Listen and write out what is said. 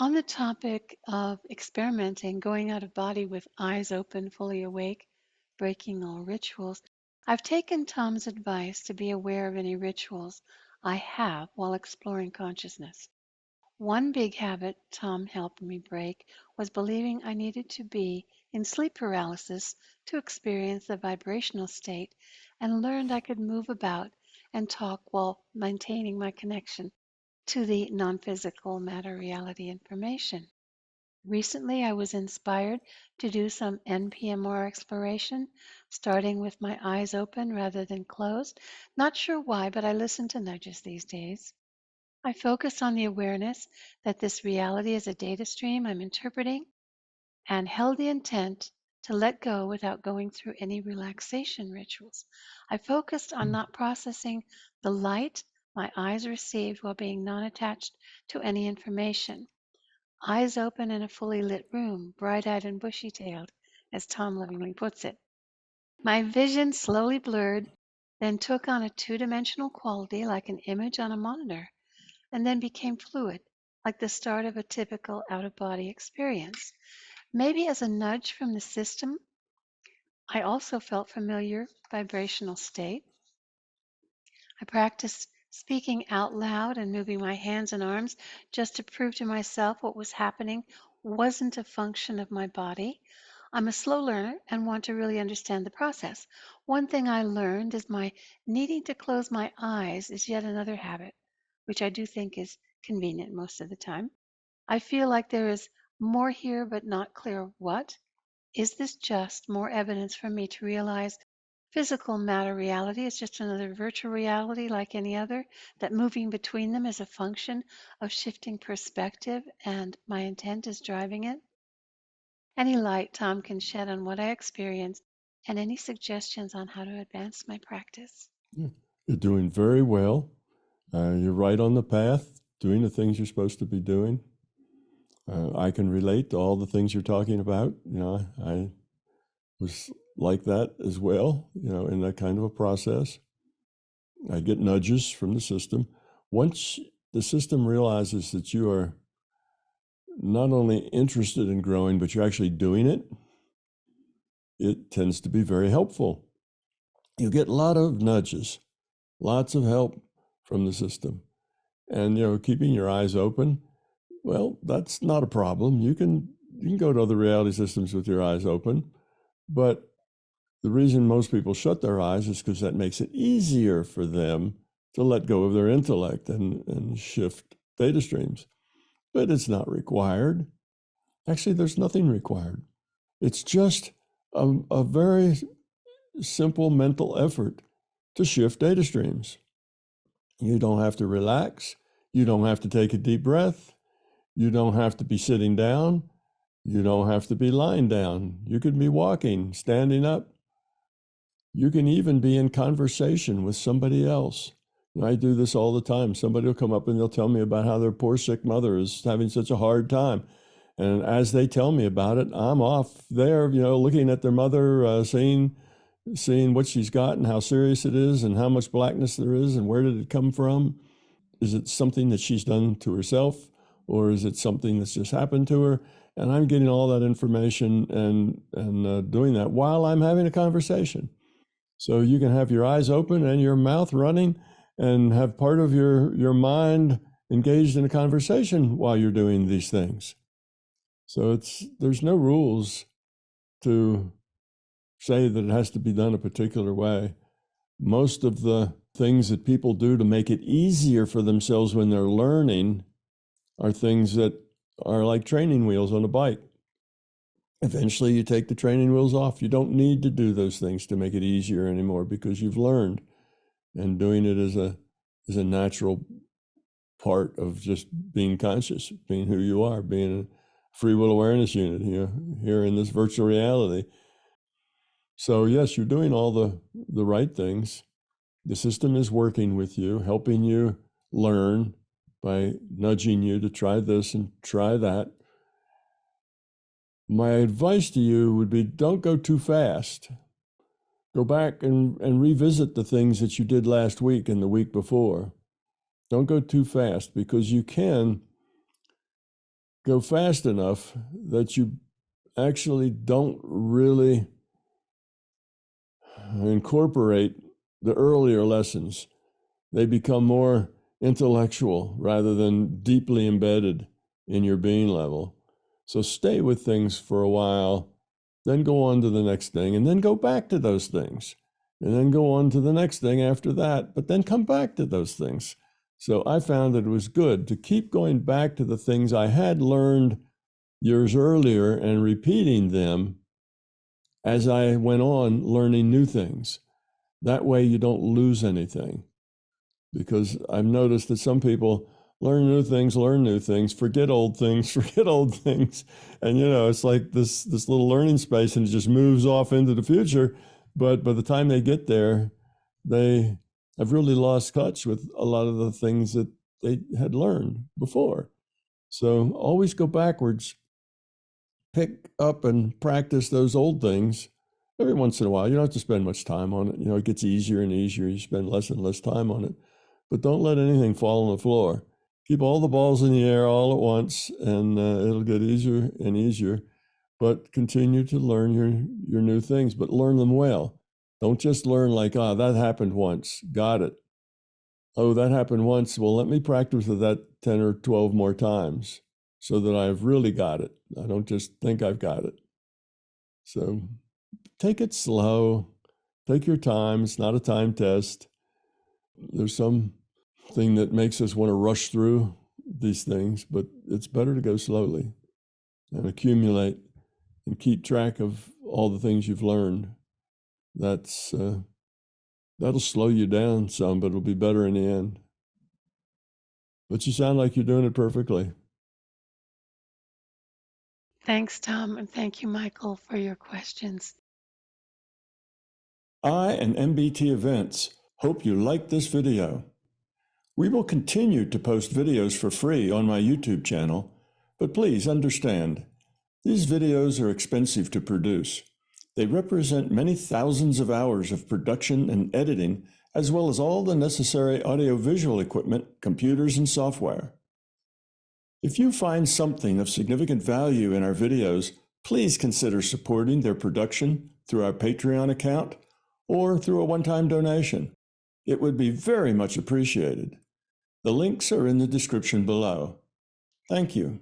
On the topic of experimenting, going out of body with eyes open, fully awake, breaking all rituals, I've taken Tom's advice to be aware of any rituals I have while exploring consciousness. One big habit Tom helped me break was believing I needed to be in sleep paralysis to experience the vibrational state, and learned I could move about and talk while maintaining my connection to the non physical matter reality information. Recently, I was inspired to do some NPMR exploration, starting with my eyes open rather than closed. Not sure why, but I listen to nudges these days. I focus on the awareness that this reality is a data stream I'm interpreting, and held the intent to let go without going through any relaxation rituals. I focused on not processing the light my eyes received while being non attached to any information. Eyes open in a fully lit room, bright eyed and bushy tailed, as Tom lovingly puts it. My vision slowly blurred, then took on a two-dimensional quality like an image on a monitor, and then became fluid, like the start of a typical out of body experience. Maybe as a nudge from the system, I also felt familiar vibrational state. I practiced speaking out loud and moving my hands and arms just to prove to myself what was happening wasn't a function of my body. I'm a slow learner and want to really understand the process. One thing I learned is my needing to close my eyes is yet another habit, which I do think is convenient most of the time. I feel like there is more here, but not clear what. Is this just more evidence for me to realize physical matter reality is just another virtual reality like any other, that moving between them is a function of shifting perspective and my intent is driving it? Any light Tom can shed on what I experienced and any suggestions on how to advance my practice? Yeah. You're doing very well. You're right on the path, doing the things you're supposed to be doing. I can relate to all the things you're talking about. I was like that as well, in that kind of a process. I get nudges from the system. Once the system realizes that you are not only interested in growing, but you're actually doing it, it tends to be very helpful. You get a lot of nudges, lots of help from the system. And, keeping your eyes open, well, that's not a problem. You can go to other reality systems with your eyes open, but the reason most people shut their eyes is because that makes it easier for them to let go of their intellect and shift data streams. But it's not required. Actually, there's nothing required. It's just a very simple mental effort to shift data streams. You don't have to relax. You don't have to take a deep breath. You don't have to be sitting down. You don't have to be lying down. You could be walking, standing up. You can even be in conversation with somebody else. I do this all the time. Somebody will come up and they'll tell me about how their poor sick mother is having such a hard time. And as they tell me about it, I'm off there, looking at their mother, seeing what she's got and how serious it is and how much blackness there is and where did it come from. Is it something that she's done to herself, or is it something that's just happened to her? And I'm getting all that information and doing that while I'm having a conversation. So you can have your eyes open and your mouth running and have part of your mind engaged in a conversation while you're doing these things. So there's no rules to say that it has to be done a particular way. Most of the things that people do to make it easier for themselves when they're learning are things that are like training wheels on a bike. Eventually you take the training wheels off. You don't need to do those things to make it easier anymore because you've learned, and doing it is a natural part of just being conscious, being who you are, being a free will awareness unit here in this virtual reality. So yes, you're doing all the right things. The system is working with you, helping you learn by nudging you to try this and try that. My advice to you would be, don't go too fast. Go back and revisit the things that you did last week and the week before. Don't go too fast, because you can go fast enough that you actually don't really incorporate the earlier lessons. They become more intellectual rather than deeply embedded in your being level. So stay with things for a while, then go on to the next thing, and then go back to those things, and then go on to the next thing after that, but then come back to those things. So I found that it was good to keep going back to the things I had learned years earlier and repeating them as I went on learning new things. That way you don't lose anything. Because I've noticed that some people learn new things, forget old things, forget old things. And, it's like this little learning space and it just moves off into the future. But by the time they get there, they have really lost touch with a lot of the things that they had learned before. So always go backwards, pick up and practice those old things every once in a while. You don't have to spend much time on it. It gets easier and easier. You spend less and less time on it. But don't let anything fall on the floor. Keep all the balls in the air all at once, and it'll get easier and easier. But continue to learn your new things, but learn them well. Don't just learn like, that happened once. Got it. Oh, that happened once. Well, let me practice with that 10 or 12 more times so that I've really got it. I don't just think I've got it. So take it slow. Take your time. It's not a time test. There's some thing that makes us want to rush through these things, but it's better to go slowly and accumulate and keep track of all the things you've learned. That'll slow you down some, but it'll be better in the end. But you sound like you're doing it perfectly. Thanks, Tom, and thank you, Michael, for your questions. I and MBT Events hope you liked this video. We will continue to post videos for free on my YouTube channel, but please understand, these videos are expensive to produce. They represent many thousands of hours of production and editing, as well as all the necessary audiovisual equipment, computers, and software. If you find something of significant value in our videos, please consider supporting their production through our Patreon account or through a one-time donation. It would be very much appreciated. The links are in the description below. Thank you.